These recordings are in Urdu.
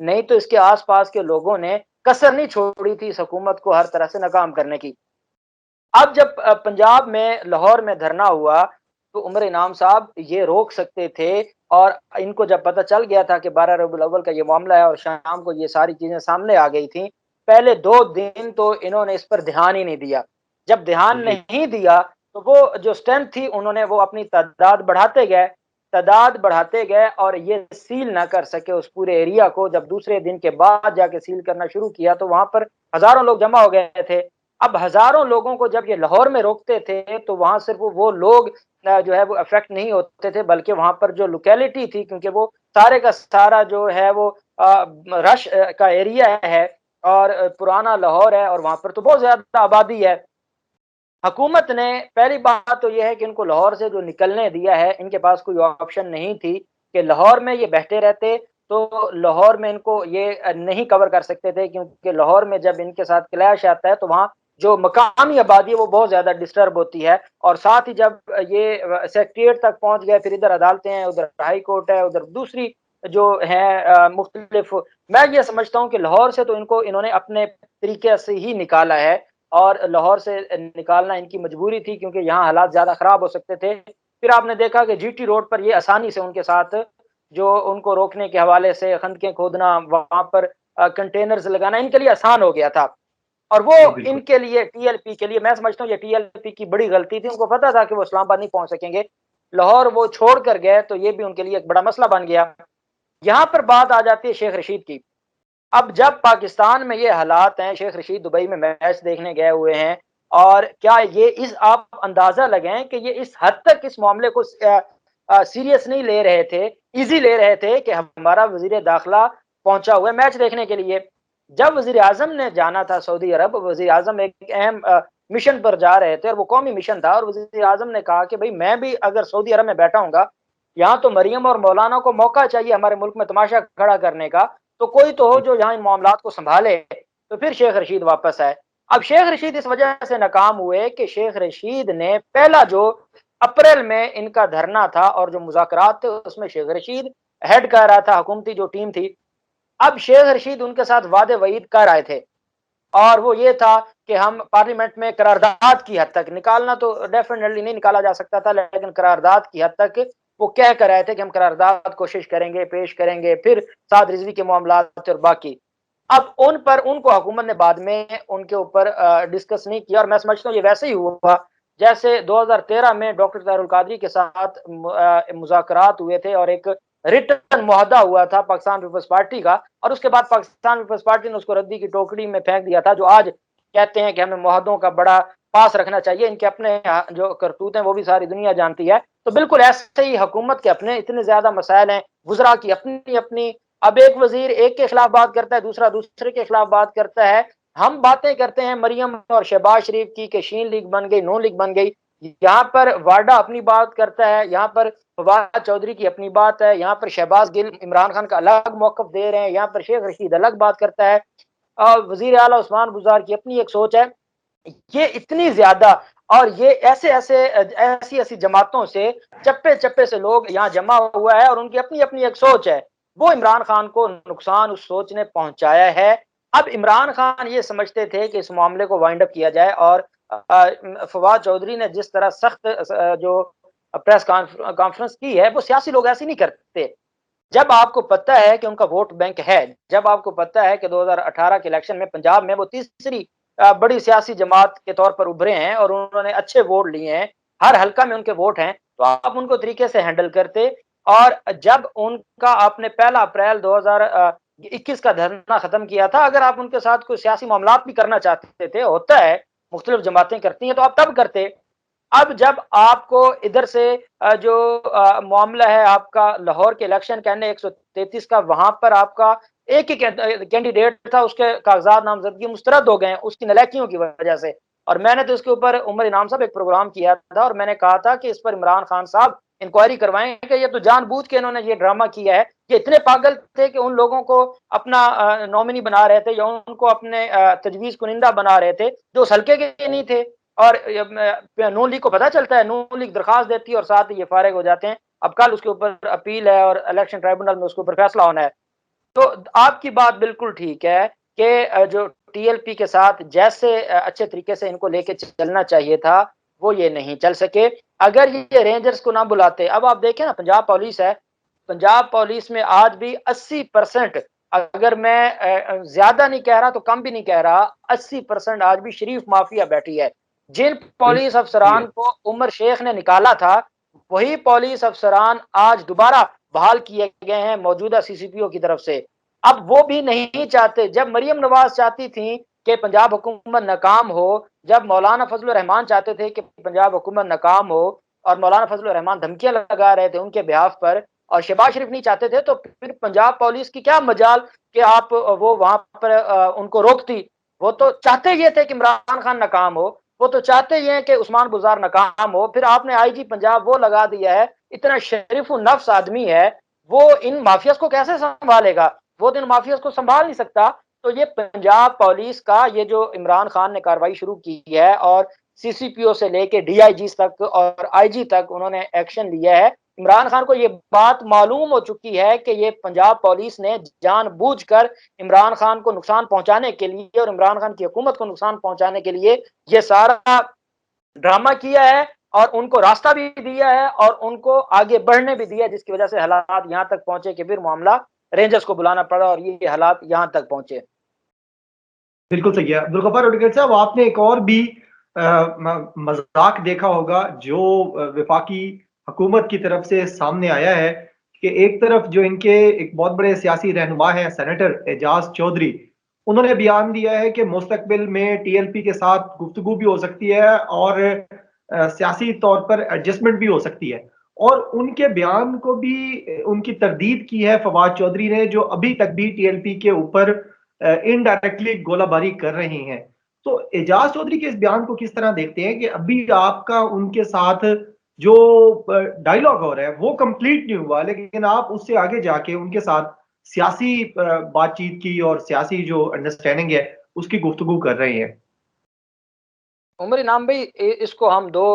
نہیں تو اس کے آس پاس کے لوگوں نے کسر نہیں چھوڑی تھی اس حکومت کو ہر طرح سے ناکام کرنے کی۔ اب جب پنجاب میں لاہور میں دھرنا ہوا تو عمر انعام صاحب یہ روک سکتے تھے، اور ان کو جب پتہ چل گیا تھا کہ 12 ربیع الاول کا یہ معاملہ ہے اور شام کو یہ ساری چیزیں سامنے آ گئی تھیں، پہلے 2 دن تو انہوں نے اس پر دھیان ہی نہیں دیا۔ جب دھیان جی نہیں دیا تو وہ جو اسٹرینتھ تھی انہوں نے وہ اپنی تعداد بڑھاتے گئے اور یہ سیل نہ کر سکے اس پورے ایریا کو۔ جب دوسرے دن کے بعد جا کے سیل کرنا شروع کیا تو وہاں پر ہزاروں لوگ جمع ہو گئے تھے۔ اب ہزاروں لوگوں کو جب یہ لاہور میں روکتے تھے تو وہاں صرف وہ لوگ جو ہے وہ افیکٹ نہیں ہوتے تھے، بلکہ وہاں پر جو لوکیلٹی تھی، کیونکہ وہ سارے کا سارا جو ہے وہ رش کا ایریا ہے اور پرانا لاہور ہے اور وہاں پر تو بہت زیادہ آبادی ہے۔ حکومت نے پہلی بات تو یہ ہے کہ ان کو لاہور سے جو نکلنے دیا ہے، ان کے پاس کوئی آپشن نہیں تھی کہ لاہور میں یہ بیٹھے رہتے تو لاہور میں ان کو یہ نہیں کور کر سکتے تھے، کیونکہ لاہور میں جب ان کے ساتھ کلیش آتا ہے تو وہاں جو مقامی آبادی ہے وہ بہت زیادہ ڈسٹرب ہوتی ہے، اور ساتھ ہی جب یہ سیکٹریٹ تک پہنچ گئے، پھر ادھر عدالتیں ہیں، ادھر ہائی کورٹ ہے، ادھر دوسری جو ہیں مختلف، میں یہ سمجھتا ہوں کہ لاہور سے تو انہوں نے اپنے طریقے سے ہی نکالا ہے، اور لاہور سے نکالنا ان کی مجبوری تھی کیونکہ یہاں حالات زیادہ خراب ہو سکتے تھے۔ پھر آپ نے دیکھا کہ جی ٹی روڈ پر یہ آسانی سے ان کے ساتھ جو ان کو روکنے کے حوالے سے خندقیں کھودنا، وہاں پر کنٹینرز لگانا ان کے لیے آسان ہو گیا تھا، اور وہ جی ان بالکل کے لیے ٹی ایل پی کے لیے میں سمجھتا ہوں یہ ٹی ایل پی کی بڑی غلطی تھی۔ ان کو پتا تھا کہ وہ اسلام آباد نہیں پہنچ سکیں گے، لاہور وہ چھوڑ کر گئے تو یہ بھی ان کے لیے ایک بڑا مسئلہ بن گیا۔ یہاں پر بات آ جاتی ہے شیخ رشید کی۔ اب جب پاکستان میں یہ حالات ہیں، شیخ رشید دبئی میں میچ دیکھنے گئے ہوئے ہیں، اور کیا یہ آپ اندازہ لگائیں کہ یہ اس حد تک اس معاملے کو سیریس نہیں لے رہے تھے، ایزی لے رہے تھے کہ ہمارا وزیر داخلہ پہنچا ہوا ہے میچ دیکھنے کے لیے۔ جب وزیر اعظم نے جانا تھا سعودی عرب، وزیر اعظم ایک اہم مشن پر جا رہے تھے اور وہ قومی مشن تھا، اور وزیر اعظم نے کہا کہ بھئی میں بھی اگر سعودی عرب میں بیٹھا ہوں گا، یہاں تو مریم اور مولانا کو موقع چاہیے ہمارے ملک میں تماشا کھڑا کرنے کا، تو کوئی تو ہو جو یہاں ان معاملات کو سنبھالے۔ تو پھر شیخ رشید واپس آئے۔ اب شیخ رشید اس وجہ سے ناکام ہوئے کہ شیخ رشید نے پہلا جو اپریل میں ان کا دھرنا تھا اور جو مذاکرات تھے اس میں شیخ رشید ہیڈ کر رہا تھا، حکومتی جو ٹیم تھی۔ اب شیخ رشید ان کے ساتھ وعدے وعید کر آئے تھے، اور وہ یہ تھا کہ ہم پارلیمنٹ میں قرارداد کی حد تک نکالنا تو ڈیفینیٹلی نہیں نکالا جا سکتا تھا، لیکن قرارداد کی حد تک وہ کہہ کر آئے تھے کہ ہم قرارداد کوشش کریں گے، پیش کریں گے، پھر سعد رضوی کے معاملات اور باقی۔ اب ان کو حکومت نے بعد میں ان کے اوپر ڈسکس نہیں کیا، اور میں سمجھتا ہوں یہ ویسے ہی ہوا جیسے 2013 میں ڈاکٹر طاہر القادری کے ساتھ مذاکرات ہوئے تھے اور ایک ریٹن معاہدہ ہوا تھا پاکستان پیپلز پارٹی کا، اور اس کے بعد پاکستان پیپلز پارٹی نے اس کو ردی کی ٹوکری میں پھینک دیا تھا، جو آج کہتے ہیں کہ ہمیں معاہدوں کا بڑا پاس رکھنا چاہیے، ان کے اپنے جو کرتوت ہیں وہ بھی ساری دنیا جانتی ہے۔ تو بالکل ایسے ہی حکومت کے اپنے اتنے زیادہ مسائل ہیں، وزراء کی اپنی اپنی، اب ایک وزیر ایک کے خلاف بات کرتا ہے، دوسرا دوسرے کے خلاف بات کرتا ہے۔ ہم باتیں کرتے ہیں مریم اور شہباز شریف کی کہ شین لیگ بن گئی، نون لیگ بن گئی، یہاں پر واڈا اپنی بات کرتا ہے، یہاں پر فواد چودھری کی اپنی بات ہے، یہاں پر شہباز گل عمران خان کا الگ موقف دے رہے ہیں، یہاں پر شیخ رشید الگ بات کرتا ہے، اور وزیر اعلیٰ عثمان بزار کی اپنی ایک سوچ ہے۔ یہ اتنی زیادہ، اور یہ ایسی جماعتوں سے چپے چپے سے لوگ یہاں جمع ہوا ہے، اور ان کی اپنی اپنی ایک سوچ ہے، وہ عمران خان کو نقصان اس سوچ نے پہنچایا ہے۔ اب عمران خان یہ سمجھتے تھے کہ اس معاملے کو وائنڈ اپ کیا جائے، اور فواد چودھری نے جس طرح سخت جو پریس کانفرنس کی ہے، وہ سیاسی لوگ ایسی نہیں کرتے۔ جب آپ کو پتہ ہے کہ ان کا ووٹ بینک ہے، جب آپ کو پتہ ہے کہ 2018 کے الیکشن میں پنجاب میں وہ تیسری بڑی سیاسی جماعت کے طور پر ابھرے ہیں اور انہوں نے اچھے ووٹ لیے ہیں، ہر حلقہ میں ان کے ووٹ ہیں، تو آپ ان کو طریقے سے ہینڈل کرتے۔ اور جب ان کا آپ نے 1 اپریل 2021 کا دھرنا ختم کیا تھا، اگر آپ ان کے ساتھ کوئی سیاسی معاملات بھی کرنا چاہتے تھے، ہوتا ہے مختلف جماعتیں کرتی ہیں، تو آپ تب کرتے۔ اب جب آپ کو ادھر سے جو معاملہ ہے آپ کا لاہور کے الیکشن کا N133 کا، وہاں پر آپ کا ایک ہی کینڈیڈیٹ تھا، اس کے کاغذات نامزدگی مسترد ہو گئے ہیں اس کی نالیکیوں کی وجہ سے، اور میں نے تو اس کے اوپر عمر انعام صاحب ایک پروگرام کیا تھا، اور میں نے کہا تھا کہ اس پر عمران خان صاحب انکوائری کروائیں کہ یہ تو جان بوجھ کے انہوں نے یہ ڈرامہ کیا ہے۔ یہ اتنے پاگل تھے کہ ان لوگوں کو اپنا نومنی بنا رہے تھے یا ان کو اپنے تجویز کنندہ بنا رہے تھے جو اس حلقے کے نہیں تھے، اور نون لیگ کو پتہ چلتا ہے، نون لیگ درخواست دیتی ہے اور ساتھ ہی یہ فارغ ہو جاتے ہیں۔ اب کل اس کے اوپر اپیل ہے اور الیکشن ٹرائبونل میں اس کے اوپر فیصلہ ہونا ہے۔ تو آپ کی بات بالکل ٹھیک ہے کہ جو ٹی ایل پی کے ساتھ جیسے اچھے طریقے سے ان کو لے کے چلنا چاہیے تھا وہ یہ نہیں چل سکے. اگر یہ رینجرز کو نہ بلاتے، اب آپ دیکھیں نا پنجاب پولیس ہے، پنجاب پولیس میں آج بھی 80%، اگر میں زیادہ نہیں کہہ رہا تو کم بھی نہیں کہہ رہا، 80% آج بھی شریف مافیا بیٹھی ہے. جن پولیس افسران کو عمر شیخ نے نکالا تھا وہی پولیس افسران آج دوبارہ بحال کیے گئے ہیں موجودہ سی سی پی او کی طرف سے. اب وہ بھی نہیں چاہتے، جب مریم نواز چاہتی تھیں کہ پنجاب حکومت ناکام ہو، جب مولانا فضل الرحمان چاہتے تھے کہ پنجاب حکومت ناکام ہو اور مولانا فضل الرحمان دھمکیاں لگا رہے تھے ان کے بہاف پر، اور شہباز شریف نہیں چاہتے تھے، تو پھر پنجاب پولیس کی کیا مجال کہ آپ وہ وہاں پر ان کو روکتی. وہ تو چاہتے یہ تھے کہ عمران خان ناکام ہو، وہ تو چاہتے یہ ہیں کہ عثمان گزار ناکام ہو. پھر آپ نے آئی جی پنجاب وہ لگا دیا ہے، اتنا شریف النفس آدمی ہے، وہ ان مافیاز کو کیسے سنبھالے گا؟ وہ تو ان مافیاز کو سنبھال نہیں سکتا. تو یہ پنجاب پولیس کا یہ جو عمران خان نے کاروائی شروع کی ہے اور سی سی پی او سے لے کے ڈی آئی جیز تک اور آئی جی تک انہوں نے ایکشن لیا ہے. عمران خان کو یہ بات معلوم ہو چکی ہے کہ یہ پنجاب پولیس نے جان بوجھ کر عمران خان کو نقصان پہنچانے کے لیے اور عمران خان کی حکومت کو نقصان پہنچانے کے لیے یہ سارا ڈرامہ کیا ہے، اور ان کو راستہ بھی دیا ہے اور ان کو آگے بڑھنے بھی دیا، جس کی وجہ سے حالات یہاں تک پہنچے کہ پھر معاملہ رینجرز کو بلانا پڑا اور یہ حالات یہاں تک پہنچے. بالکل صحیح ہے عبدالغفار ایڈوکیٹ صاحب. آپ نے ایک اور بھی مذاق دیکھا ہوگا جو وفاقی حکومت کی طرف سے سامنے آیا ہے کہ ایک طرف جو ان کے ایک بہت بڑے سیاسی رہنما ہیں سینیٹر اعجاز چودھری، انہوں نے بیان دیا ہے کہ مستقبل میں ٹی ایل پی کے ساتھ گفتگو بھی ہو سکتی ہے اور سیاسی طور پر ایڈجسٹمنٹ بھی ہو سکتی ہے، اور ان کے بیان کو بھی ان کی تردید کی ہے فواد چودھری نے، جو ابھی تک بھی ٹی ایل پی کے اوپر انڈائریکٹلی گولہ باری کر رہے ہیں. تو اعجاز چودھری کے اس بیان کو کس طرح دیکھتے ہیں کہ ابھی آپ کا ان کے ساتھ جو ڈائیلاگ ہو رہا ہے وہ کمپلیٹ نہیں ہوا، لیکن آپ اس سے آگے جا کے ان کے ساتھ سیاسی بات چیت کی اور سیاسی جو انڈرسٹینڈنگ ہے اس کی گفتگو کر رہے ہیں؟ عمر انعام بھائی، اس کو ہم دو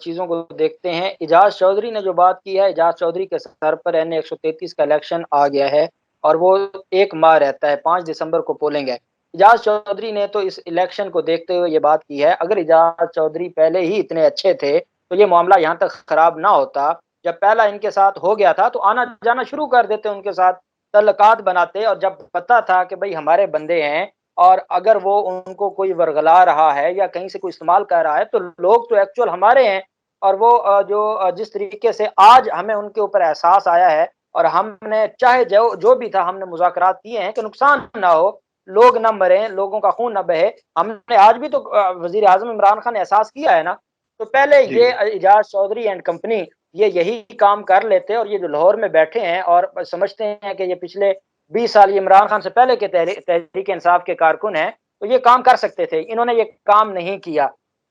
چیزوں کو دیکھتے ہیں. اعجاز چودھری نے جو بات کی ہے، اعجاز چودھری کے سر پر این 133 کا الیکشن آ گیا ہے اور وہ 1 ماہ رہتا ہے، 5 دسمبر کو پولنگ ہے. اعجاز چودھری نے تو اس الیکشن کو دیکھتے ہوئے یہ بات کی ہے، اگر اعجاز چودھری پہلے ہی اتنے اچھے تھے تو یہ معاملہ یہاں تک خراب نہ ہوتا. جب پہلا ان کے ساتھ ہو گیا تھا تو آنا جانا شروع کر دیتے، ان کے ساتھ تعلقات بناتے، اور جب پتا تھا کہ بھئی ہمارے بندے ہیں اور اگر وہ ان کو کوئی ورگلا رہا ہے یا کہیں سے کوئی استعمال کر رہا ہے تو لوگ تو ایکچوئل ہمارے ہیں. اور وہ جو جس طریقے سے آج ہمیں ان کے اوپر احساس آیا ہے اور ہم نے چاہے جو بھی تھا ہم نے مذاکرات کیے ہیں کہ نقصان نہ ہو، لوگ نہ مریں، لوگوں کا خون نہ بہے. ہم نے آج بھی تو وزیر اعظم عمران خان نے احساس کیا ہے نا. تو پہلے جی یہ اعجاز چودھری اینڈ کمپنی یہ یہی کام کر لیتے، اور یہ جو لاہور میں بیٹھے ہیں اور سمجھتے ہیں کہ یہ پچھلے 20 سال عمران خان سے پہلے کے تحریک انصاف کے کارکن ہیں تو یہ کام کر سکتے تھے، انہوں نے یہ کام نہیں کیا.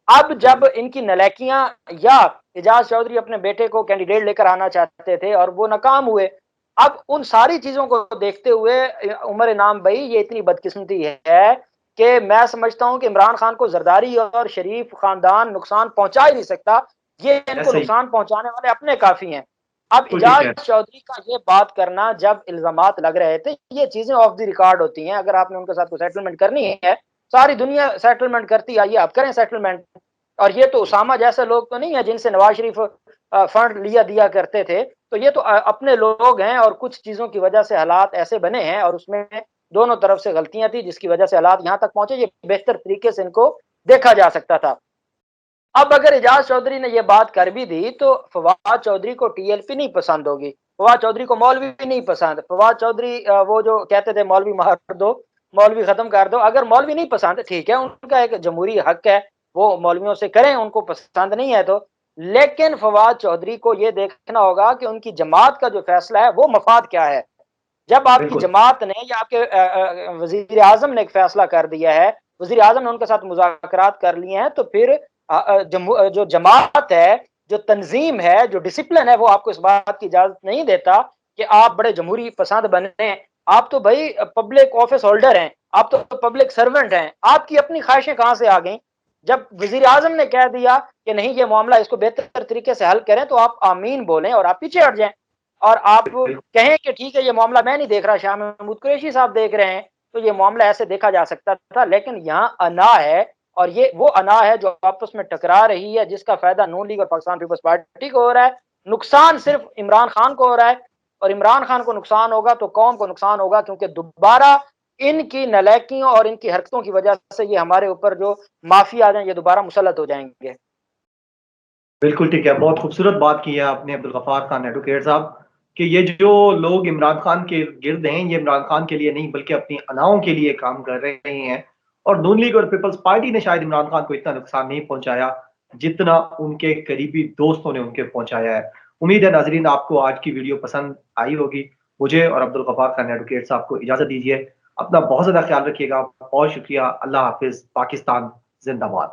اب جب ان کی نلیکیاں، یا اعجاز چودھری اپنے بیٹے کو کینڈیڈیٹ لے کر آنا چاہتے تھے اور وہ ناکام ہوئے، اب ان ساری چیزوں کو دیکھتے ہوئے عمر انعام بھائی یہ اتنی بدقسمتی ہے کہ میں سمجھتا ہوں کہ عمران خان کو زرداری اور شریف خاندان نقصان پہنچا ہی نہیں سکتا، یہ ان کو ایسا ہی نقصان پہنچانے والے اپنے کافی ہیں. اب بالکل ٹھیک ہے. اعجاز چودھری کا یہ بات کرنا جب الزامات لگ رہے تھے، یہ چیزیں آف دی ریکارڈ ہوتی ہیں. اگر آپ نے ان کے ساتھ کوئی سیٹلمنٹ کرنی ہے، ساری دنیا سیٹلمنٹ کرتی آئیے، آپ کریں سیٹلمنٹ. اور یہ تو اسامہ جیسے لوگ تو نہیں ہیں جن سے نواز شریف فنڈ دیا کرتے تھے، تو یہ تو اپنے لوگ ہیں اور کچھ چیزوں کی وجہ سے حالات ایسے بنے ہیں اور اس میں دونوں طرف سے غلطیاں تھی جس کی وجہ سے حالات یہاں تک پہنچے. یہ بہتر طریقے سے ان کو دیکھا جا سکتا تھا. اب اگر اعجاز چودھری نے یہ بات کر بھی دی تو فواد چودھری کو ٹی ایل پی نہیں پسند ہوگی، فواد چودھری کو مولوی بھی نہیں پسند. فواد چودھری وہ جو کہتے تھے مولوی مار دو، مولوی ختم کر دو، اگر مولوی نہیں پسند ٹھیک ہے، ان کا ایک جمہوری حق ہے، وہ مولویوں سے کریں، ان کو پسند نہیں ہے تو. لیکن فواد چودھری کو یہ دیکھنا ہوگا کہ ان کی جماعت کا جو فیصلہ ہے وہ مفاد کیا ہے. جب آپ کی بالکل جماعت نے یا آپ کے وزیر اعظم نے ایک فیصلہ کر دیا ہے، وزیر اعظم نے ان کے ساتھ مذاکرات کر لیے ہیں، تو پھر جو جماعت ہے، جو تنظیم ہے، جو ڈسپلن ہے، وہ آپ کو اس بات کی اجازت نہیں دیتا کہ آپ بڑے جمہوری پسند بنے. آپ تو بھائی پبلک آفس ہولڈر ہیں، آپ تو پبلک سرونٹ ہیں، آپ کی اپنی خواہشیں کہاں سے آ گئیں؟ جب وزیر اعظم نے کہہ دیا کہ نہیں یہ معاملہ اس کو بہتر طریقے سے حل کریں تو آپ آمین بولیں اور آپ پیچھے ہٹ جائیں. اور آپ کہیں کہ ٹھیک ہے یہ معاملہ میں نہیں دیکھ رہا، شاہ محمود قریشی صاحب دیکھ رہے ہیں، تو یہ معاملہ ایسے دیکھا جا سکتا تھا، لیکن یہاں انا ہے، اور یہ وہ انا ہے جو آپس میں ٹکرا رہی ہے، جس کا فائدہ نون لیگ اور پاکستان پیپلز پارٹی کو ہو رہا ہے، نقصان صرف عمران خان کو ہو رہا ہے، اور عمران خان کو نقصان ہوگا تو قوم کو نقصان ہوگا، کیونکہ دوبارہ ان کی نالیکیوں اور ان کی حرکتوں کی وجہ سے یہ ہمارے اوپر جو معافی آ جائیں یہ دوبارہ مسلط ہو جائیں گے۔ بالکل ٹھیک ہے، بہت خوبصورت بات کی ہے آپ نے عبدالغفار خان ایڈوکیٹ صاحب، کہ یہ جو لوگ عمران خان کے گرد ہیں یہ عمران خان کے لیے نہیں بلکہ اپنی اناؤں کے لیے کام کر رہے ہیں، اور نون لیگ اور پیپلز پارٹی نے شاید عمران خان کو اتنا نقصان نہیں پہنچایا جتنا ان کے قریبی دوستوں نے ان کے پہنچایا ہے۔ امید ہے ناظرین آپ کو آج کی ویڈیو پسند آئی ہوگی۔ مجھے اور عبدالغفار خان ایڈوکیٹ صاحب کو اجازت دیجیے، اپنا بہت زیادہ خیال رکھیے گا، بہت شکریہ، اللہ حافظ، پاکستان زندہ باد۔